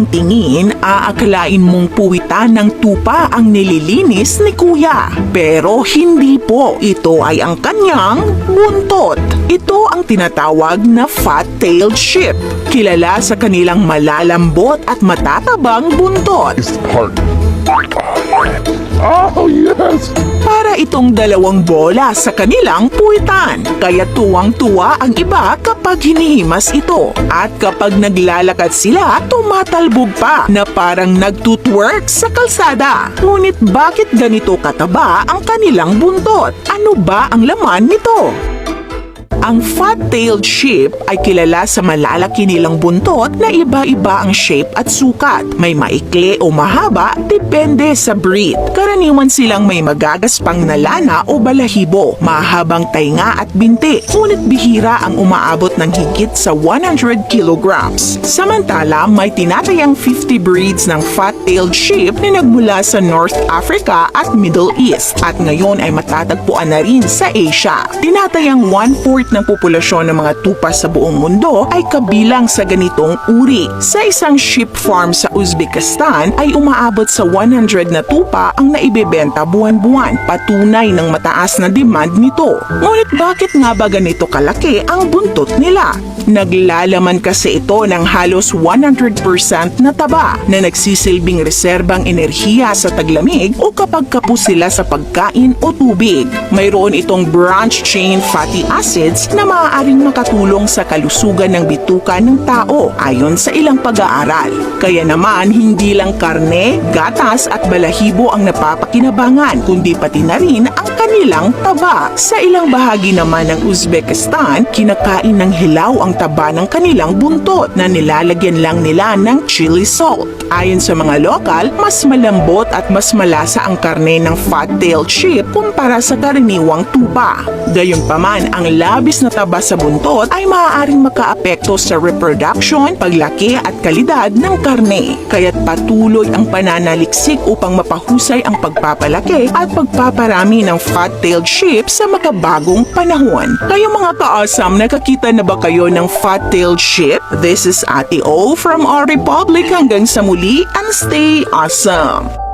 unang tingin, aakalain mong puwitan ng tupa ang nililinis ni Kuya. Pero hindi po, ito ay ang kanyang buntot. Ito ang tinatawag na fat-tailed sheep. Kilala sa kanilang malalambot at matatabang buntot. This part. Oh, yes! Para itong dalawang bola sa kanilang puwitan. Kaya tuwang-tuwa ang iba kapag hinihimas ito. At kapag naglalakad sila, tumatalbog pa na parang nagtutwerk sa kalsada. Ngunit bakit ganito kataba ang kanilang buntot? Ano ba ang laman nito? Ang fat-tailed sheep ay kilala sa malalaki nilang buntot na iba-iba ang shape at sukat. May maikli o mahaba, depende sa breed. Karaniwan silang may magagaspang na lana o balahibo, mahabang tainga at binti. Ngunit bihira ang umaabot ng higit sa 100 kilograms. Samantala, may tinatayang 50 breeds ng fat-tailed sheep na nagmula sa North Africa at Middle East at ngayon ay matatagpuan na rin sa Asia. Tinatayang 1/4 ng populasyon ng mga tupa sa buong mundo ay kabilang sa ganitong uri. Sa isang sheep farm sa Uzbekistan ay umaabot sa 100 na tupa ang naibebenta buwan-buwan, patunay ng mataas na demand nito. Ngunit bakit nga ba ganito kalaki ang buntot nila? Naglalaman kasi ito ng halos 100% na taba na nagsisilbing reserbang enerhiya sa taglamig o kapag kapos sila sa pagkain o tubig. Mayroon itong branch chain fatty acids na maaaring makatulong sa kalusugan ng bituka ng tao ayon sa ilang pag-aaral. Kaya naman hindi lang karne, gatas at balahibo ang napapakinabangan kundi pati na rin ang kanilang taba. Sa ilang bahagi naman ng Uzbekistan, kinakain ng hilaw ang taba ng kanilang buntot na nilalagyan lang nila ng chili salt. Ayon sa mga lokal, mas malambot at mas malasa ang karne ng fat-tailed sheep kumpara sa karaniwang tupa. Gayunpaman, ang labis na taba sa buntot ay maaaring makaapekto sa reproduction, paglaki at kalidad ng karne. Kaya't patuloy ang pananaliksik upang mapahusay ang pagpapalaki at pagpaparami ng fat-tailed sheep sa makabagong panahon. Kayo mga ka-awesome, nakakita na ba kayo ng fat-tailed sheep? This is Ate O from our Republic. Hanggang sa muli and stay awesome!